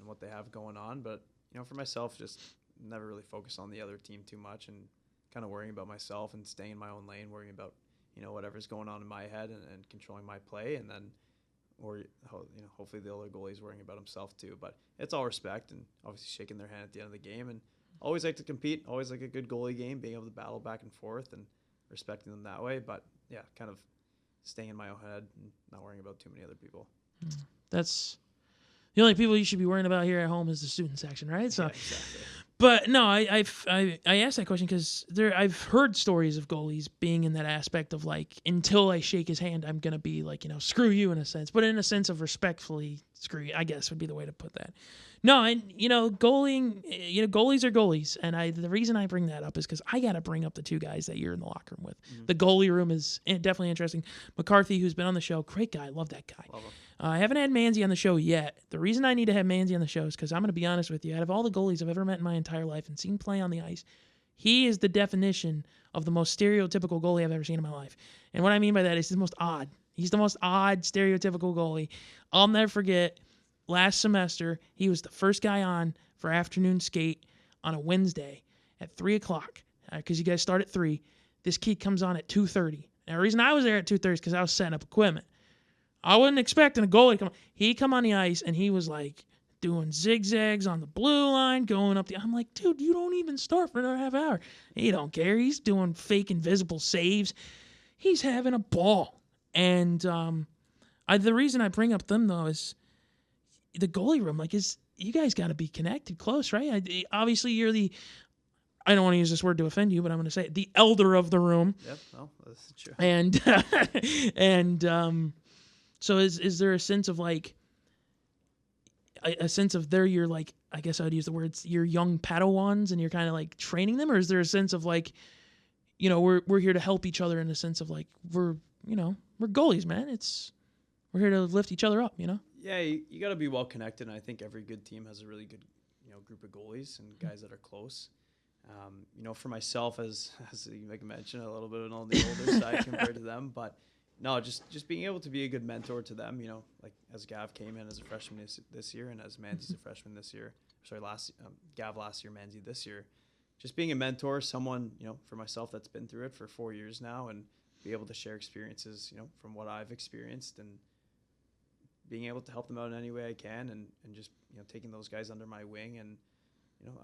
what they have going on. But, for myself, just never really focus on the other team too much and kind of worrying about myself and staying in my own lane, worrying about, whatever's going on in my head and controlling my play. And then, hopefully the other goalie's worrying about himself too. But it's all respect and obviously shaking their hand at the end of the game. And always like to compete, always like a good goalie game, being able to battle back and forth and respecting them that way. But yeah, kind of staying in my own head and not worrying about too many other people. That's the only people you should be worrying about here at home is the student section, right? So, yeah, exactly. But no, I asked that question because I've heard stories of goalies being in that aspect of like, until I shake his hand, I'm gonna be like, screw you in a sense, but in a sense of respectfully screw you, I guess would be the way to put that. No, and goalies are goalies, and the reason I bring that up is because I got to bring up the two guys that you're in the locker room with. The goalie room is definitely interesting. McCarthy, who's been on the show, great guy, love that guy. Love him. I haven't had Manzi on the show yet. The reason I need to have Manzi on the show is because I'm going to be honest with you. Out of all the goalies I've ever met in my entire life and seen play on the ice, he is the definition of the most stereotypical goalie I've ever seen in my life. And what I mean by that is he's the most odd. He's the most odd, stereotypical goalie. I'll never forget, last semester, he was the first guy on for afternoon skate on a Wednesday at 3 o'clock because you guys start at 3. This kid comes on at 2:30. Now, the reason I was there at 2:30 is because I was setting up equipment. I wasn't expecting a goalie to come on. He come on the ice, and he was like doing zigzags on the blue line, going up the... I'm like, dude, you don't even start for another half hour. He don't care. He's doing fake invisible saves. He's having a ball. And the reason I bring up them, though, is the goalie room. Like, you guys got to be connected close, right? Obviously, you're the... I don't want to use this word to offend you, but I'm going to say it, the elder of the room. Yep, no, that's true. And so is there a sense of like they're your, like, I guess I would use the words, your young Padawans and you're kind of like training them, or is there a sense of like, we're here to help each other in the sense of like we're goalies, man. We're here to lift each other up, Yeah, you got to be well connected, and I think every good team has a really good group of goalies and guys that are close. For myself, as you like mentioned, a little bit on the older side compared to them, but no, just being able to be a good mentor to them, like as Gav came in as a freshman this year, and as Manzi's a freshman this year. Sorry, Gav last year, Manzi this year. Just being a mentor, someone, for myself that's been through it for 4 years now, and be able to share experiences, from what I've experienced, and being able to help them out in any way I can, and just, taking those guys under my wing. And,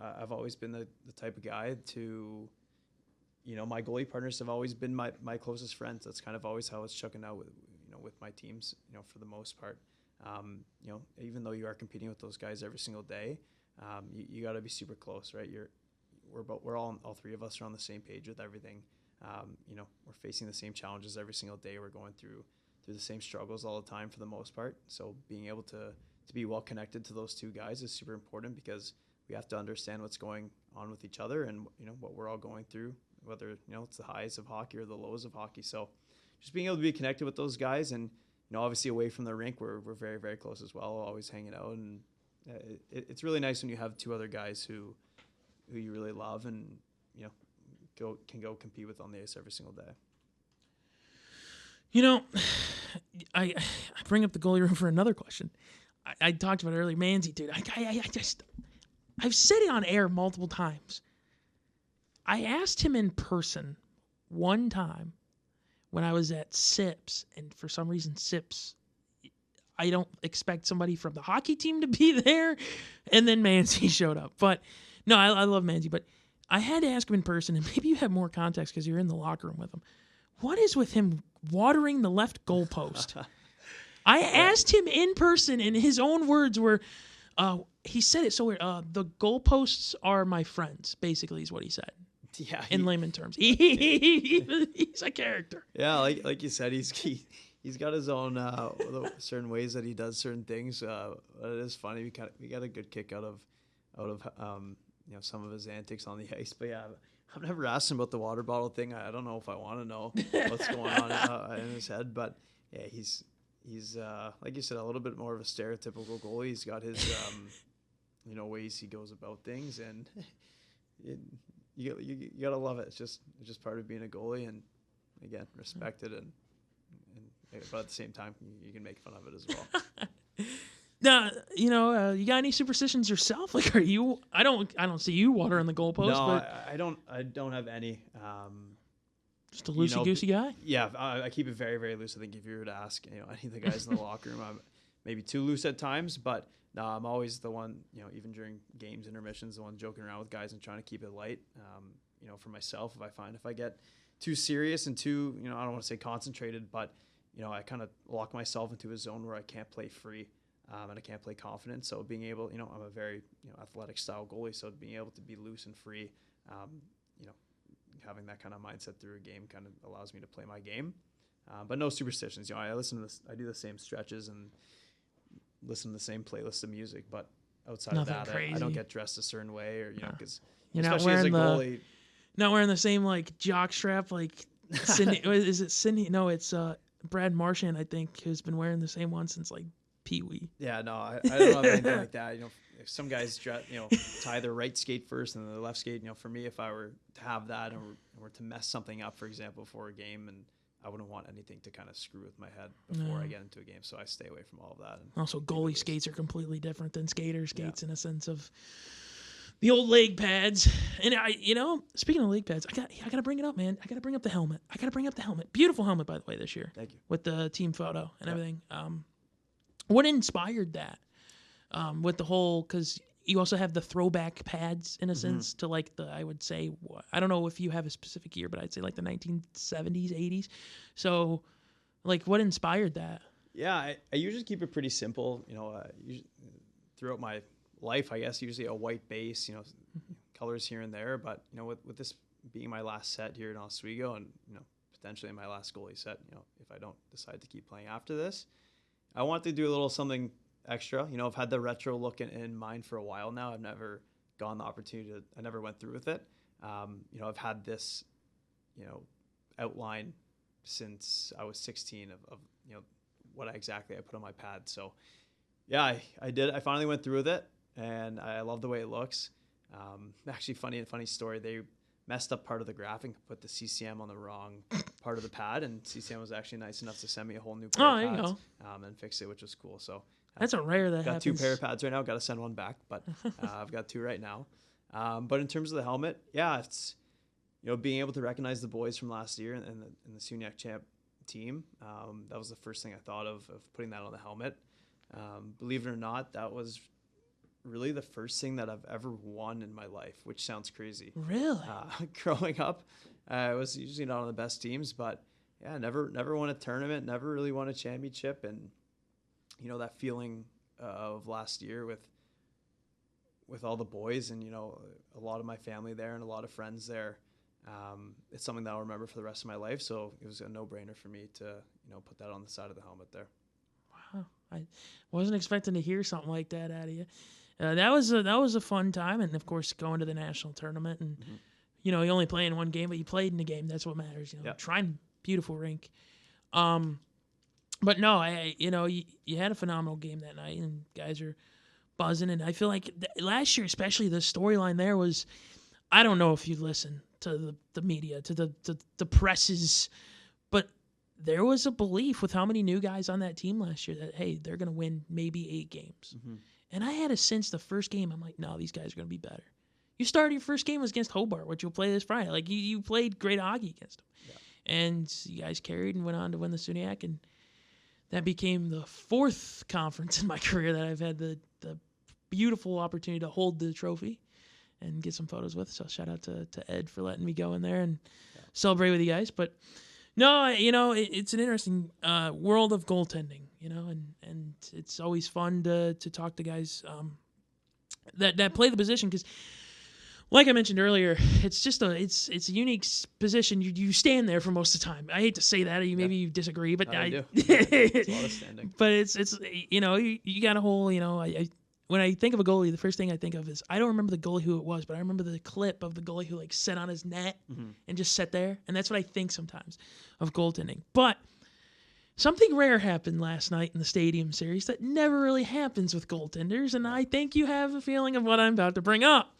I've always been the type of guy to, my goalie partners have always been my closest friends. That's kind of always how it's chucking out with my teams, for the most part. Even though you are competing with those guys every single day, you got to be super close, right? We're all three of us are on the same page with everything. We're facing the same challenges every single day. We're going through the same struggles all the time for the most part. So being able to be well connected to those two guys is super important, because we have to understand what's going on with each other, and what we're all going through, whether it's the highs of hockey or the lows of hockey. So just being able to be connected with those guys, and obviously away from the rink, we're very, very close as well, always hanging out. And it's really nice when you have two other guys who you really love, and can go compete with on the ice every single day. I bring up the goalie room for another question. I talked about it earlier. Manzi, dude, I've said it on air multiple times. I asked him in person one time when I was at SIPS, and for some reason SIPS, I don't expect somebody from the hockey team to be there, and then Manzi showed up. But no, I love Manzi, but I had to ask him in person, and maybe you have more context because you're in the locker room with him. What is with him watering the left goalpost? I asked him in person, and his own words were, he said it so weird. The goalposts are my friends, basically, is what he said. Yeah, in layman terms, he's a character. Yeah, like you said, he's got his own certain ways that he does certain things. It is funny. We got a good kick out of some of his antics on the ice. But yeah, I've never asked him about the water bottle thing. I don't know if I want to know what's going on in his head. But yeah, he's like you said, a little bit more of a stereotypical goalie. He's got his ways he goes about things, and you gotta love it. It's just part of being a goalie, and again, respect it, and but at the same time, you can make fun of it as well. Now, you got any superstitions yourself? Like, are you? I don't see you watering the goalpost. No, but I don't have any. Just a loosey goosey guy. Yeah, I keep it very, very loose. I think if you were to ask, any of the guys in the locker room, I'm maybe too loose at times, but no, I'm always the one. Even during games, intermissions, the one joking around with guys and trying to keep it light. For myself, if I get too serious and too, I don't want to say concentrated, but I kind of lock myself into a zone where I can't play free. And I can't play confident. So being able, I'm a very, athletic style goalie. So being able to be loose and free, having that kind of mindset through a game kind of allows me to play my game. But no superstitions. I listen to this, I do the same stretches and listen to the same playlist of music. But outside Nothing of that, I don't get dressed a certain way, or because you're not especially wearing as a goalie, not wearing the same like jock strap like Sydney. Is it Sydney? No, it's Brad Marchand, I think, who's been wearing the same one since like Pee-wee. Yeah, no, I don't have anything like that. If some guys tie their right skate first and the left skate, for me, if I were to have that and were to mess something up, for example, before a game, and I wouldn't want anything to kind of screw with my head before I get into a game, so I stay away from all of that. And also, goalie skates are completely different than skater skates in a sense of the old leg pads. And speaking of leg pads, I gotta bring it up, man. I gotta bring up the helmet. Beautiful helmet, by the way, this year. Thank you. With the team photo and everything. What inspired that? With the whole, because you also have the throwback pads in a sense to like I would say, I don't know if you have a specific year, but I'd say like the 1970s, 80s. So, like, what inspired that? Yeah, I usually keep it pretty simple. Throughout my life, I guess usually a white base. Colors here and there. But with this being my last set here in Oswego, and potentially my last goalie set, if I don't decide to keep playing after this, I want to do a little something extra. I've had the retro look in mind for a while now. I've never gotten the opportunity I never went through with it. I've had this, outline since I was 16 of what exactly I put on my pad. So yeah, I did. I finally went through with it, and I love the way it looks. Actually, funny story. They messed up part of the graphic and put the CCM on the wrong part of the pad, and CCM was actually nice enough to send me a whole new pair of there you pads go. and fix it, which was cool. So That's a rare that got happens. 2 pair of pads right now. Got to send one back, but I've got 2 right now. But in terms of the helmet, yeah, it's being able to recognize the boys from last year and the Suniac champ team. That was the first thing I thought of putting that on the helmet. Believe it or not, that was really the first thing that I've ever won in my life, which sounds crazy. Really? Growing up, I was usually not on the best teams, but yeah, never won a tournament, never really won a championship. And, that feeling of last year with all the boys and, a lot of my family there and a lot of friends there, it's something that I'll remember for the rest of my life. So it was a no-brainer for me to, put that on the side of the helmet there. Wow. I wasn't expecting to hear something like that out of you. That was a fun time, and of course going to the national tournament, and you only play in one game, but you played in the game. That's what matters. Trying beautiful rink. But no, you had a phenomenal game that night, and guys are buzzing. And I feel like last year, especially the storyline there was, I don't know if you listen to the media, to the presses, but there was a belief with how many new guys on that team last year that, hey, they're going to win maybe 8 games. And I had a sense the first game, I'm like, no, these guys are going to be better. You started your first game was against Hobart, which you'll play this Friday. Like, you played great hockey against them. Yeah. And you guys carried and went on to win the Suniac, and that became the 4th conference in my career that I've had the beautiful opportunity to hold the trophy and get some photos with. So shout out to Ed for letting me go in there and celebrate with you guys. But no, it's an interesting world of goaltending, and it's always fun to talk to guys that play the position, because, like I mentioned earlier, it's just it's a unique position. You stand there for most of the time. I hate to say that, maybe you disagree, but I do. It's a lot of standing. But it's you got a whole when I think of a goalie, the first thing I think of is, I don't remember the goalie who it was, but I remember the clip of the goalie who sat on his net and just sat there. And that's what I think sometimes of goaltending. But something rare happened last night in the Stadium Series that never really happens with goaltenders. And I think you have a feeling of what I'm about to bring up.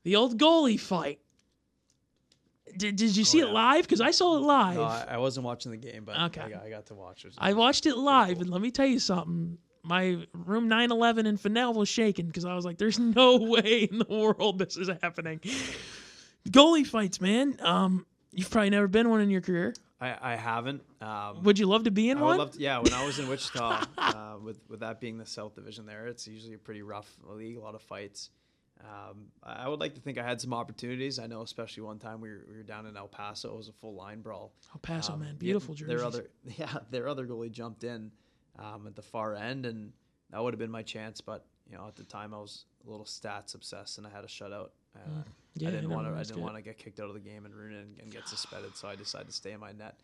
The old goalie fight. Did you see it live? Because I saw it live. No, I wasn't watching the game, but okay. I got to watch it. I watched it live, cool. And let me tell you something. My room 911 in Fennell was shaking because I was like, there's no way in the world this is happening. Goalie fights, man. You've probably never been one in your career. I haven't. Would you love to be in one? Would love to, when I was in Wichita, with that being the South Division there, it's usually a pretty rough league, a lot of fights. I would like to think I had some opportunities. I know, especially one time we were down in El Paso. It was a full line brawl. El Paso, man, beautiful jerseys. Their other goalie jumped in at the far end, and that would have been my chance. But at the time I was a little stats obsessed, and I had a shutout. I didn't want to get kicked out of the game and ruin it and get suspended, so I decided to stay in my net.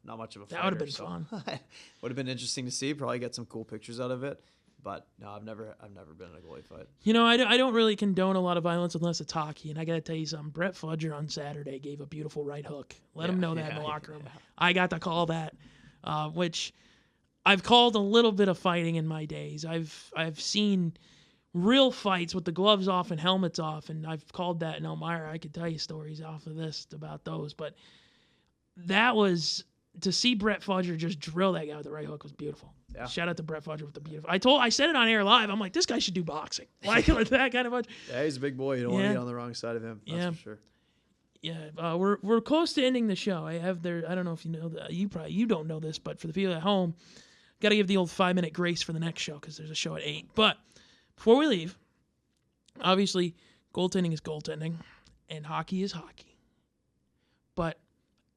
Not much of a fighter. That would have been fun. Would have been interesting to see. Probably get some cool pictures out of it. But no, I've never been in a goalie fight. I don't really condone a lot of violence unless it's hockey. And I got to tell you something. Brett Fudger on Saturday gave a beautiful right hook. Let him know that in the locker room. Yeah. I got to call that, which I've called a little bit of fighting in my days. I've seen real fights with the gloves off and helmets off, and I've called that in Elmira. I could tell you stories off of this about those, but that was, to see Brett Fudger just drill that guy with the right hook was beautiful. Yeah. Shout out to Brett Fudger with the beautiful. I said it on air live. I'm like, this guy should do boxing. Like that kind of much. Yeah, he's a big boy. You don't want to get on the wrong side of him. That's for sure. Yeah, we're close to ending the show. I don't know if you know that. You don't know this, but for the people at home, got to give the old 5-minute grace for the next show because there's a show at 8. But before we leave, obviously, goaltending is goaltending, and hockey is hockey. But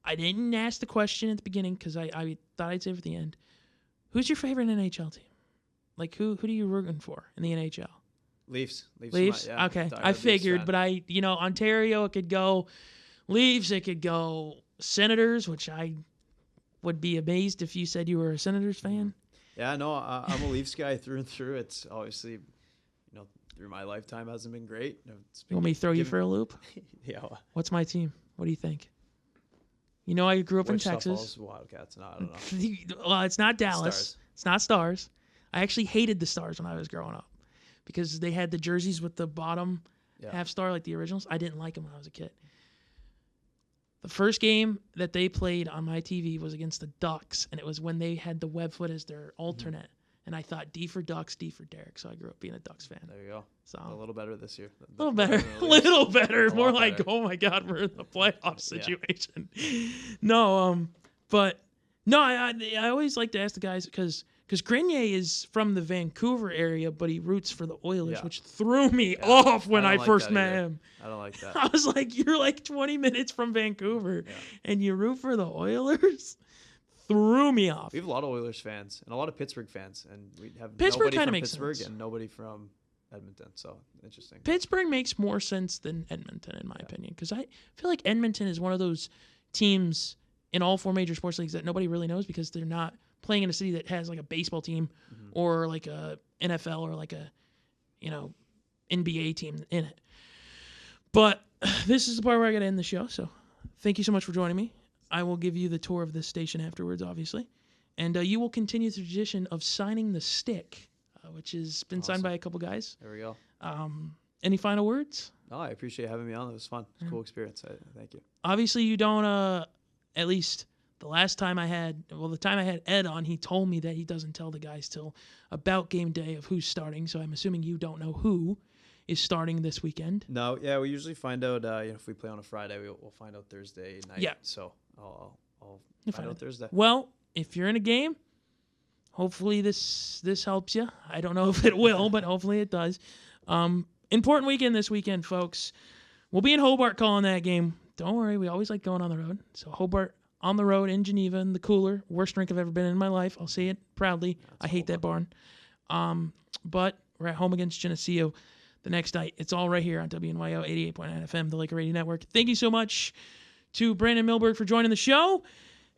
I didn't ask the question at the beginning because I thought I'd save it at the end. Who's your favorite NHL team? Like, who are you rooting for in the NHL? Leafs. Leafs? Okay. I figured, but Ontario, it could go Leafs, it could go Senators, which I would be amazed if you said you were a Senators fan. Yeah, no, I'm a Leafs guy through and through. It's obviously, through my lifetime hasn't been great. You want me to throw you for a loop? Yeah. What's my team? What do you think? I grew up in Texas. Wildcats. No, I don't know. Well, it's not Dallas. Stars. It's not Stars. I actually hated the Stars when I was growing up because they had the jerseys with the bottom half-star like the originals. I didn't like them when I was a kid. The first game that they played on my TV was against the Ducks, and it was when they had the Webfoot as their alternate. And I thought D for Ducks, D for Derik, so I grew up being a Ducks fan. There you go. So a little better this year. A little better. Little better. More like, better. oh my God, we're in the playoff situation. No, but no, I always like to ask the guys because Grenier is from the Vancouver area, but he roots for the Oilers, which threw me off when I first met him. I don't like that. I was like, you're like 20 minutes from Vancouver, and you root for the Oilers? Threw me off. We have a lot of Oilers fans and a lot of Pittsburgh fans, and we have Pittsburgh nobody from makes Pittsburgh sense. and nobody from Edmonton. So interesting. Pittsburgh makes more sense than Edmonton, in my opinion, because I feel like Edmonton is one of those teams in all 4 major sports leagues that nobody really knows because they're not playing in a city that has like a baseball team or like a NFL or like a NBA team in it. But this is the part where I got to end the show. So thank you so much for joining me. I will give you the tour of this station afterwards, obviously. And you will continue the tradition of signing the stick, which has been signed by a couple guys. There we go. Any final words? No, I appreciate having me on. It was fun. It was a cool experience. Thank you. Obviously, you don't, at least the time I had Ed on, he told me that he doesn't tell the guys till about game day of who's starting. So I'm assuming you don't know who is starting this weekend. No, yeah, we usually find out, if we play on a Friday, we'll find out Thursday night. Yeah. So I'll find out Thursday. Well, if you're in a game, hopefully this helps you. I don't know if it will, but hopefully it does. Important weekend this weekend, folks. We'll be in Hobart calling that game. Don't worry, we always like going on the road. So Hobart on the road in Geneva in the cooler. Worst drink I've ever been in my life. I'll say it proudly. I hate that barn. But we're at home against Geneseo the next night. It's all right here on WNYO 88.9 FM, the Laker Radio Network. Thank you so much to Brandon Milberg for joining the show,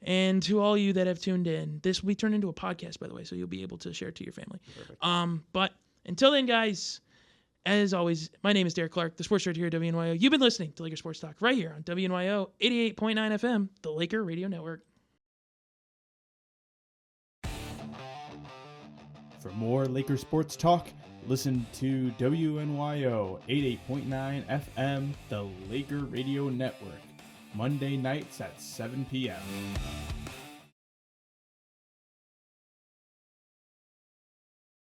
and to all you that have tuned in. This will be turned into a podcast, by the way, so you'll be able to share it to your family. Perfect. But until then, guys, as always, my name is Derik Clark, the sports director here at WNYO. You've been listening to Laker Sports Talk right here on WNYO 88.9 FM, the Laker Radio Network. For more Laker Sports Talk, listen to WNYO 88.9 FM, the Laker Radio Network, Monday nights at 7 p.m.